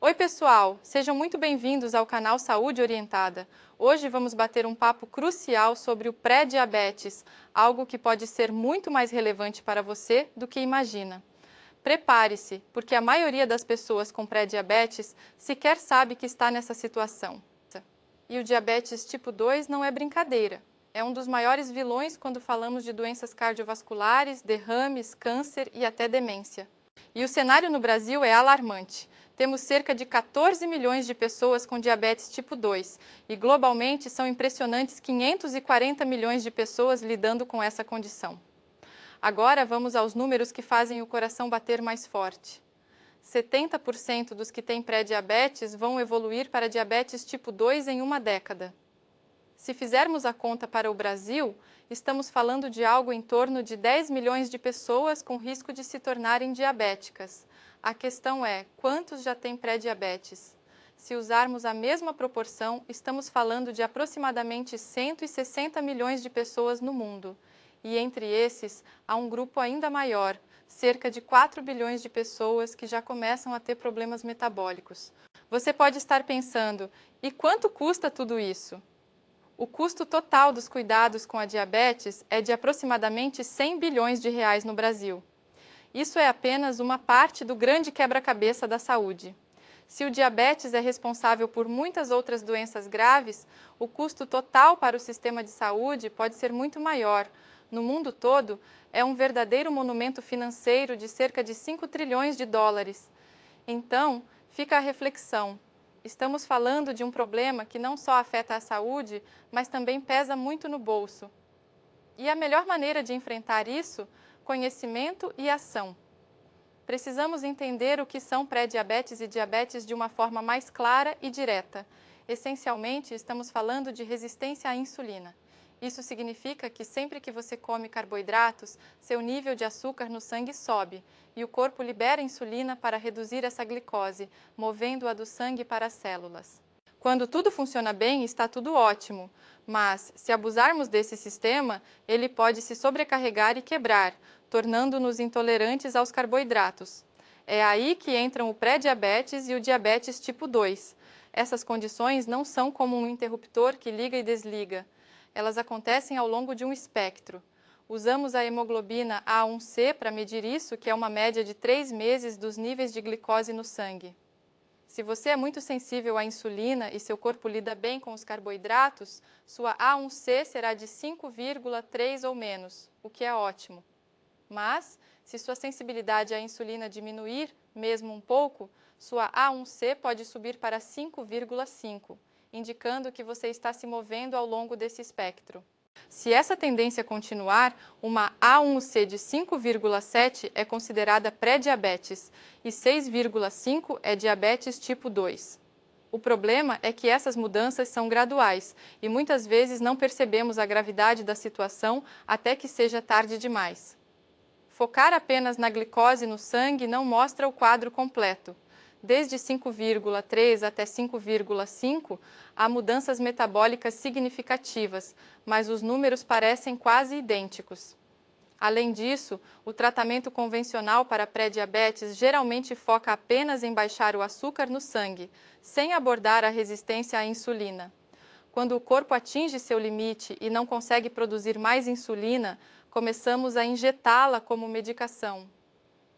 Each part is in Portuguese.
Oi pessoal, sejam muito bem-vindos ao canal Saúde Orientada. Hoje vamos bater um papo crucial sobre o pré-diabetes, algo que pode ser muito mais relevante para você do que imagina. Prepare-se, porque a maioria das pessoas com pré-diabetes sequer sabe que está nessa situação. E o diabetes tipo 2 não é brincadeira. É um dos maiores vilões quando falamos de doenças cardiovasculares, derrames, câncer e até demência. E o cenário no Brasil é alarmante. Temos cerca de 14 milhões de pessoas com diabetes tipo 2 e globalmente são impressionantes 540 milhões de pessoas lidando com essa condição. Agora vamos aos números que fazem o coração bater mais forte. 70% dos que têm pré-diabetes vão evoluir para diabetes tipo 2 em uma década. Se fizermos a conta para o Brasil, estamos falando de algo em torno de 10 milhões de pessoas com risco de se tornarem diabéticas. A questão é, quantos já têm pré-diabetes? Se usarmos a mesma proporção, estamos falando de aproximadamente 160 milhões de pessoas no mundo. E entre esses, há um grupo ainda maior, cerca de 4 bilhões de pessoas que já começam a ter problemas metabólicos. Você pode estar pensando, e quanto custa tudo isso? O custo total dos cuidados com a diabetes é de aproximadamente 100 bilhões de reais no Brasil. Isso é apenas uma parte do grande quebra-cabeça da saúde. Se o diabetes é responsável por muitas outras doenças graves, o custo total para o sistema de saúde pode ser muito maior. No mundo todo, é um verdadeiro monumento financeiro de cerca de 5 trilhões de dólares. Então, fica a reflexão. Estamos falando de um problema que não só afeta a saúde, mas também pesa muito no bolso. E a melhor maneira de enfrentar isso? Conhecimento e ação. Precisamos entender o que são pré-diabetes e diabetes de uma forma mais clara e direta. Essencialmente, estamos falando de resistência à insulina. Isso significa que sempre que você come carboidratos, seu nível de açúcar no sangue sobe e o corpo libera insulina para reduzir essa glicose, movendo-a do sangue para as células. Quando tudo funciona bem, está tudo ótimo, mas se abusarmos desse sistema, ele pode se sobrecarregar e quebrar, tornando-nos intolerantes aos carboidratos. É aí que entram o pré-diabetes e o diabetes tipo 2. Essas condições não são como um interruptor que liga e desliga. Elas acontecem ao longo de um espectro. Usamos a hemoglobina A1C para medir isso, que é uma média de 3 meses dos níveis de glicose no sangue. Se você é muito sensível à insulina e seu corpo lida bem com os carboidratos, sua A1C será de 5,3 ou menos, o que é ótimo. Mas, se sua sensibilidade à insulina diminuir, mesmo um pouco, sua A1C pode subir para 5,5, indicando que você está se movendo ao longo desse espectro. Se essa tendência continuar, uma A1C de 5,7 é considerada pré-diabetes e 6,5 é diabetes tipo 2. O problema é que essas mudanças são graduais e muitas vezes não percebemos a gravidade da situação até que seja tarde demais. Focar apenas na glicose no sangue não mostra o quadro completo. Desde 5,3 até 5,5, há mudanças metabólicas significativas, mas os números parecem quase idênticos. Além disso, o tratamento convencional para pré-diabetes geralmente foca apenas em baixar o açúcar no sangue, sem abordar a resistência à insulina. Quando o corpo atinge seu limite e não consegue produzir mais insulina, começamos a injetá-la como medicação.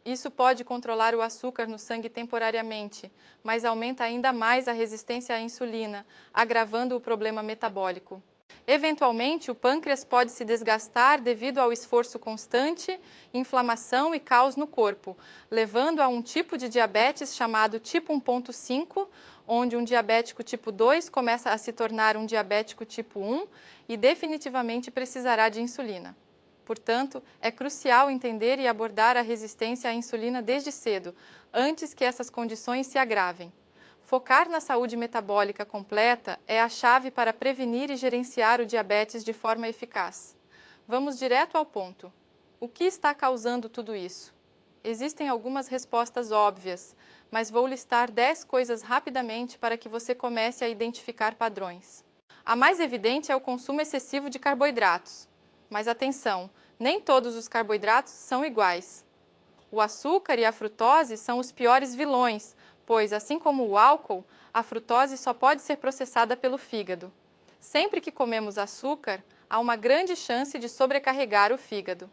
Isso pode controlar o açúcar no sangue temporariamente, mas aumenta ainda mais a resistência à insulina, agravando o problema metabólico. Eventualmente, o pâncreas pode se desgastar devido ao esforço constante, inflamação e caos no corpo, levando a um tipo de diabetes chamado tipo 1.5, onde um diabético tipo 2 começa a se tornar um diabético tipo 1 e definitivamente precisará de insulina. Portanto, é crucial entender e abordar a resistência à insulina desde cedo, antes que essas condições se agravem. Focar na saúde metabólica completa é a chave para prevenir e gerenciar o diabetes de forma eficaz. Vamos direto ao ponto. O que está causando tudo isso? Existem algumas respostas óbvias, mas vou listar 10 coisas rapidamente para que você comece a identificar padrões. A mais evidente é o consumo excessivo de carboidratos. Mas atenção, nem todos os carboidratos são iguais. O açúcar e a frutose são os piores vilões, pois, assim como o álcool, a frutose só pode ser processada pelo fígado. Sempre que comemos açúcar, há uma grande chance de sobrecarregar o fígado.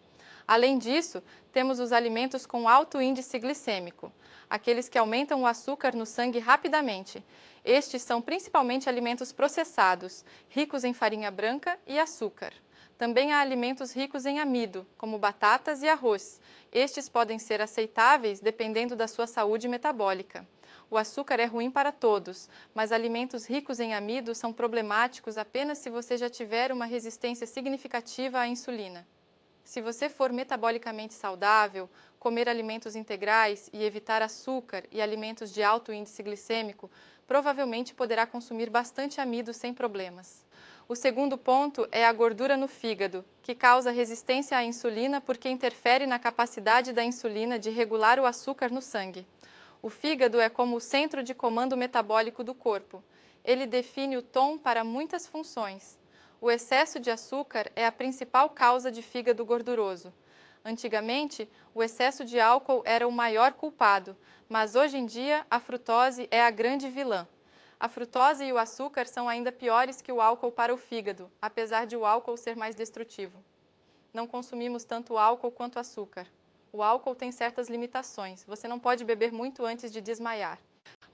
Além disso, temos os alimentos com alto índice glicêmico, aqueles que aumentam o açúcar no sangue rapidamente. Estes são principalmente alimentos processados, ricos em farinha branca e açúcar. Também há alimentos ricos em amido, como batatas e arroz. Estes podem ser aceitáveis dependendo da sua saúde metabólica. O açúcar é ruim para todos, mas alimentos ricos em amido são problemáticos apenas se você já tiver uma resistência significativa à insulina. Se você for metabolicamente saudável, comer alimentos integrais e evitar açúcar e alimentos de alto índice glicêmico, provavelmente poderá consumir bastante amido sem problemas. O segundo ponto é a gordura no fígado, que causa resistência à insulina porque interfere na capacidade da insulina de regular o açúcar no sangue. O fígado é como o centro de comando metabólico do corpo. Ele define o tom para muitas funções. O excesso de açúcar é a principal causa de fígado gorduroso. Antigamente, o excesso de álcool era o maior culpado, mas hoje em dia a frutose é a grande vilã. A frutose e o açúcar são ainda piores que o álcool para o fígado, apesar de o álcool ser mais destrutivo. Não consumimos tanto álcool quanto açúcar. O álcool tem certas limitações, você não pode beber muito antes de desmaiar.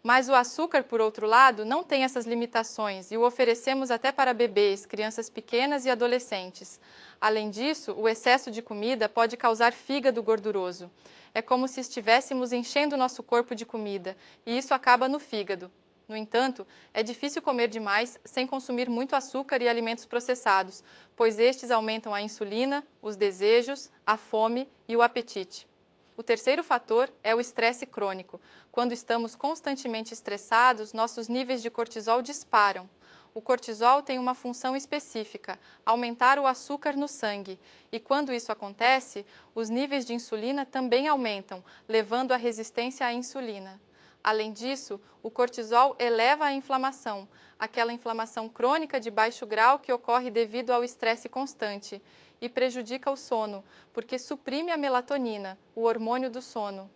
Mas o açúcar, por outro lado, não tem essas limitações e o oferecemos até para bebês, crianças pequenas e adolescentes. Além disso, o excesso de comida pode causar fígado gorduroso. É como se estivéssemos enchendo nosso corpo de comida e isso acaba no fígado. No entanto, é difícil comer demais sem consumir muito açúcar e alimentos processados, pois estes aumentam a insulina, os desejos, a fome e o apetite. O terceiro fator é o estresse crônico. Quando estamos constantemente estressados, nossos níveis de cortisol disparam. O cortisol tem uma função específica, aumentar o açúcar no sangue, e quando isso acontece, os níveis de insulina também aumentam, levando à resistência à insulina. Além disso, o cortisol eleva a inflamação, aquela inflamação crônica de baixo grau que ocorre devido ao estresse constante, e prejudica o sono, porque suprime a melatonina, o hormônio do sono.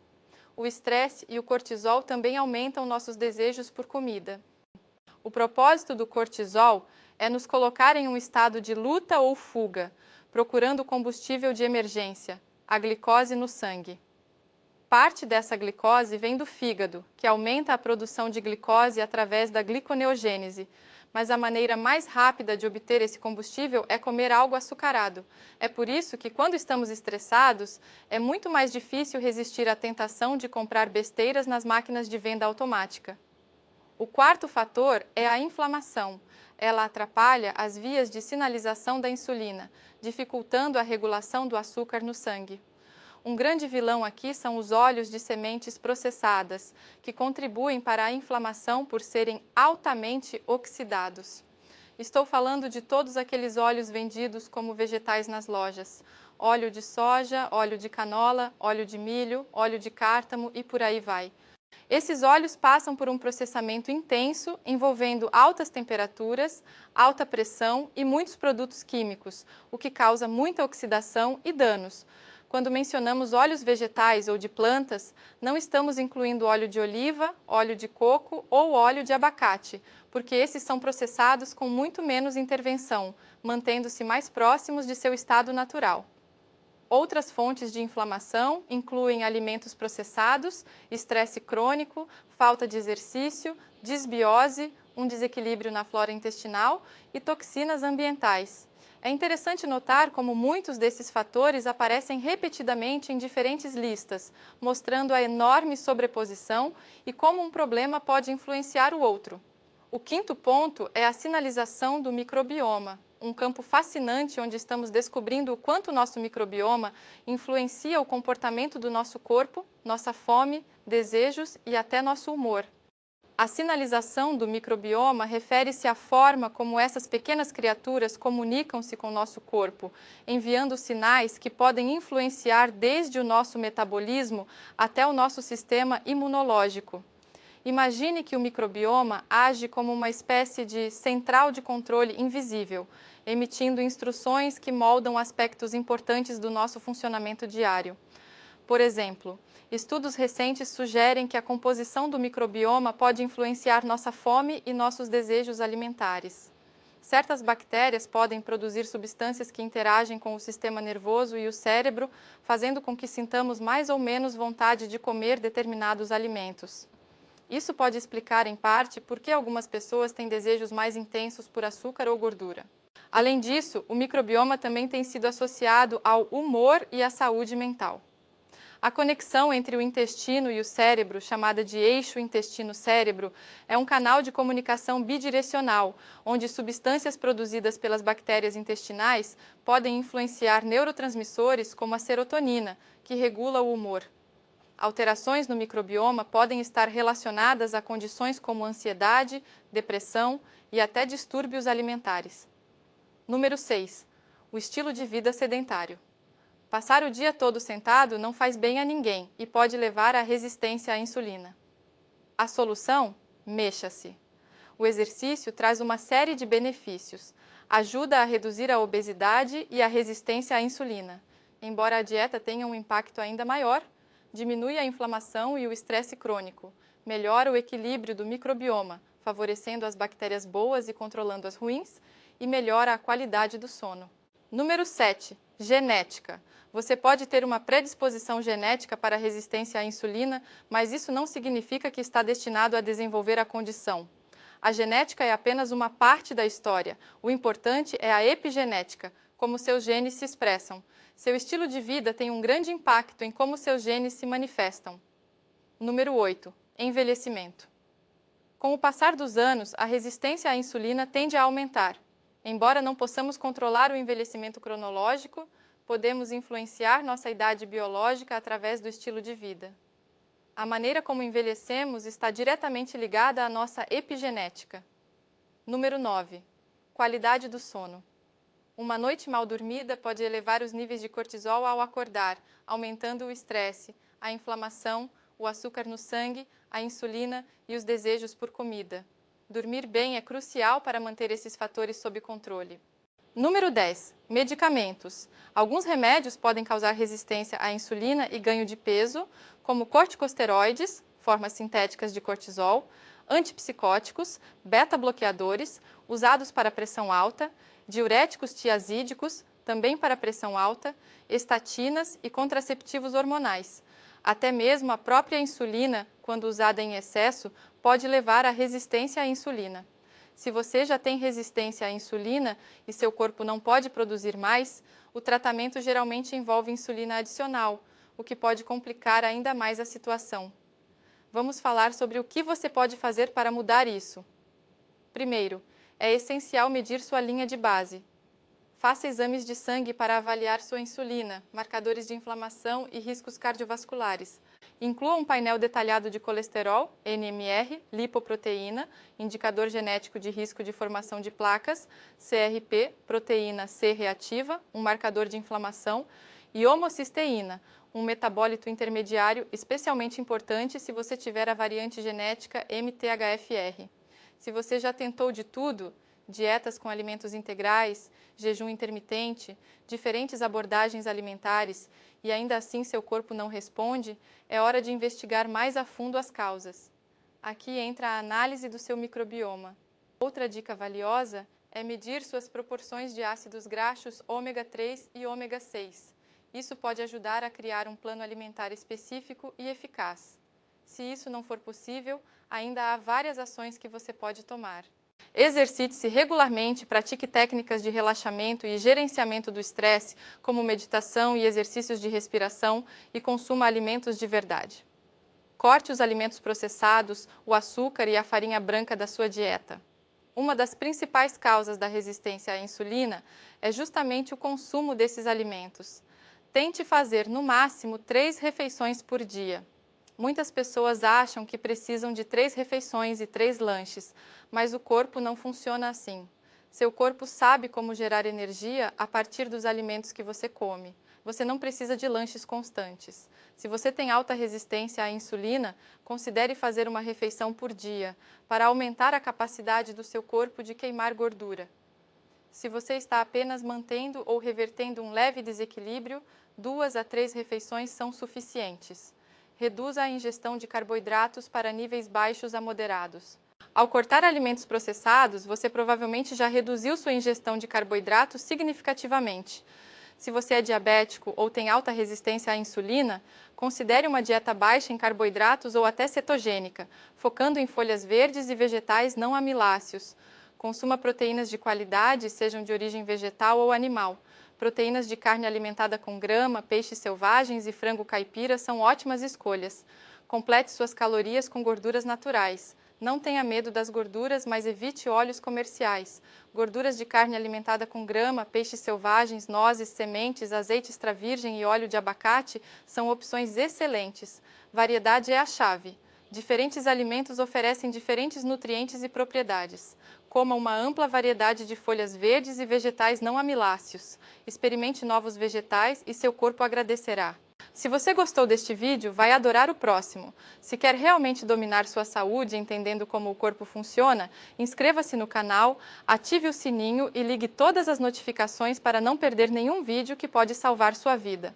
O estresse e o cortisol também aumentam nossos desejos por comida. O propósito do cortisol é nos colocar em um estado de luta ou fuga, procurando combustível de emergência, a glicose no sangue. Parte dessa glicose vem do fígado, que aumenta a produção de glicose através da gliconeogênese, mas a maneira mais rápida de obter esse combustível é comer algo açucarado. É por isso que, quando estamos estressados, é muito mais difícil resistir à tentação de comprar besteiras nas máquinas de venda automática. O quarto fator é a inflamação. Ela atrapalha as vias de sinalização da insulina, dificultando a regulação do açúcar no sangue. Um grande vilão aqui são os óleos de sementes processadas, que contribuem para a inflamação por serem altamente oxidados. Estou falando de todos aqueles óleos vendidos como vegetais nas lojas. Óleo de soja, óleo de canola, óleo de milho, óleo de cártamo e por aí vai. Esses óleos passam por um processamento intenso, envolvendo altas temperaturas, alta pressão e muitos produtos químicos, o que causa muita oxidação e danos. Quando mencionamos óleos vegetais ou de plantas, não estamos incluindo óleo de oliva, óleo de coco ou óleo de abacate, porque esses são processados com muito menos intervenção, mantendo-se mais próximos de seu estado natural. Outras fontes de inflamação incluem alimentos processados, estresse crônico, falta de exercício, disbiose, um desequilíbrio na flora intestinal e toxinas ambientais. É interessante notar como muitos desses fatores aparecem repetidamente em diferentes listas, mostrando a enorme sobreposição e como um problema pode influenciar o outro. O quinto ponto é a sinalização do microbioma, um campo fascinante onde estamos descobrindo o quanto o nosso microbioma influencia o comportamento do nosso corpo, nossa fome, desejos e até nosso humor. A sinalização do microbioma refere-se à forma como essas pequenas criaturas comunicam-se com o nosso corpo, enviando sinais que podem influenciar desde o nosso metabolismo até o nosso sistema imunológico. Imagine que o microbioma age como uma espécie de central de controle invisível, emitindo instruções que moldam aspectos importantes do nosso funcionamento diário. Por exemplo, estudos recentes sugerem que a composição do microbioma pode influenciar nossa fome e nossos desejos alimentares. Certas bactérias podem produzir substâncias que interagem com o sistema nervoso e o cérebro, fazendo com que sintamos mais ou menos vontade de comer determinados alimentos. Isso pode explicar, em parte, por que algumas pessoas têm desejos mais intensos por açúcar ou gordura. Além disso, o microbioma também tem sido associado ao humor e à saúde mental. A conexão entre o intestino e o cérebro, chamada de eixo intestino-cérebro, é um canal de comunicação bidirecional, onde substâncias produzidas pelas bactérias intestinais podem influenciar neurotransmissores como a serotonina, que regula o humor. Alterações no microbioma podem estar relacionadas a condições como ansiedade, depressão e até distúrbios alimentares. Número 6. O estilo de vida sedentário. Passar o dia todo sentado não faz bem a ninguém e pode levar à resistência à insulina. A solução? Mexa-se. O exercício traz uma série de benefícios. Ajuda a reduzir a obesidade e a resistência à insulina. Embora a dieta tenha um impacto ainda maior, diminui a inflamação e o estresse crônico, melhora o equilíbrio do microbioma, favorecendo as bactérias boas e controlando as ruins, e melhora a qualidade do sono. Número 7. Genética. Você pode ter uma predisposição genética para a resistência à insulina, mas isso não significa que está destinado a desenvolver a condição. A genética é apenas uma parte da história. O importante é a epigenética, como seus genes se expressam. Seu estilo de vida tem um grande impacto em como seus genes se manifestam. Número 8. Envelhecimento. Com o passar dos anos, a resistência à insulina tende a aumentar. Embora não possamos controlar o envelhecimento cronológico, podemos influenciar nossa idade biológica através do estilo de vida. A maneira como envelhecemos está diretamente ligada à nossa epigenética. Número 9. Qualidade do sono. Uma noite mal dormida pode elevar os níveis de cortisol ao acordar, aumentando o estresse, a inflamação, o açúcar no sangue, a insulina e os desejos por comida. Dormir bem é crucial para manter esses fatores sob controle. Número 10. Medicamentos. Alguns remédios podem causar resistência à insulina e ganho de peso, como corticosteroides, formas sintéticas de cortisol, antipsicóticos, beta-bloqueadores, usados para pressão alta, diuréticos tiazídicos, também para pressão alta, estatinas e contraceptivos hormonais. Até mesmo a própria insulina, quando usada em excesso, pode levar à resistência à insulina. Se você já tem resistência à insulina e seu corpo não pode produzir mais, o tratamento geralmente envolve insulina adicional, o que pode complicar ainda mais a situação. Vamos falar sobre o que você pode fazer para mudar isso. Primeiro, é essencial medir sua linha de base. Faça exames de sangue para avaliar sua insulina, marcadores de inflamação e riscos cardiovasculares. Inclua um painel detalhado de colesterol, NMR, lipoproteína, indicador genético de risco de formação de placas, CRP, proteína C reativa, um marcador de inflamação, e homocisteína, um metabólito intermediário especialmente importante se você tiver a variante genética MTHFR. Se você já tentou de tudo, dietas com alimentos integrais, jejum intermitente, diferentes abordagens alimentares, e ainda assim seu corpo não responde, é hora de investigar mais a fundo as causas. Aqui entra a análise do seu microbioma. Outra dica valiosa é medir suas proporções de ácidos graxos ômega 3 e ômega 6. Isso pode ajudar a criar um plano alimentar específico e eficaz. Se isso não for possível, ainda há várias ações que você pode tomar. Exercite-se regularmente, pratique técnicas de relaxamento e gerenciamento do estresse, como meditação e exercícios de respiração, e consuma alimentos de verdade. Corte os alimentos processados, o açúcar e a farinha branca da sua dieta. Uma das principais causas da resistência à insulina é justamente o consumo desses alimentos. Tente fazer, no máximo, 3 refeições por dia. Muitas pessoas acham que precisam de 3 refeições e 3 lanches, mas o corpo não funciona assim. Seu corpo sabe como gerar energia a partir dos alimentos que você come. Você não precisa de lanches constantes. Se você tem alta resistência à insulina, considere fazer uma refeição por dia, para aumentar a capacidade do seu corpo de queimar gordura. Se você está apenas mantendo ou revertendo um leve desequilíbrio, 2 a 3 refeições são suficientes. Reduza a ingestão de carboidratos para níveis baixos a moderados. Ao cortar alimentos processados, você provavelmente já reduziu sua ingestão de carboidratos significativamente. Se você é diabético ou tem alta resistência à insulina, considere uma dieta baixa em carboidratos ou até cetogênica, focando em folhas verdes e vegetais não amiláceos. Consuma proteínas de qualidade, sejam de origem vegetal ou animal. Proteínas de carne alimentada com grama, peixes selvagens e frango caipira são ótimas escolhas. Complete suas calorias com gorduras naturais. Não tenha medo das gorduras, mas evite óleos comerciais. Gorduras de carne alimentada com grama, peixes selvagens, nozes, sementes, azeite extra virgem e óleo de abacate são opções excelentes. Variedade é a chave. Diferentes alimentos oferecem diferentes nutrientes e propriedades. Coma uma ampla variedade de folhas verdes e vegetais não amiláceos. Experimente novos vegetais e seu corpo agradecerá. Se você gostou deste vídeo, vai adorar o próximo. Se quer realmente dominar sua saúde entendendo como o corpo funciona, inscreva-se no canal, ative o sininho e ligue todas as notificações para não perder nenhum vídeo que pode salvar sua vida.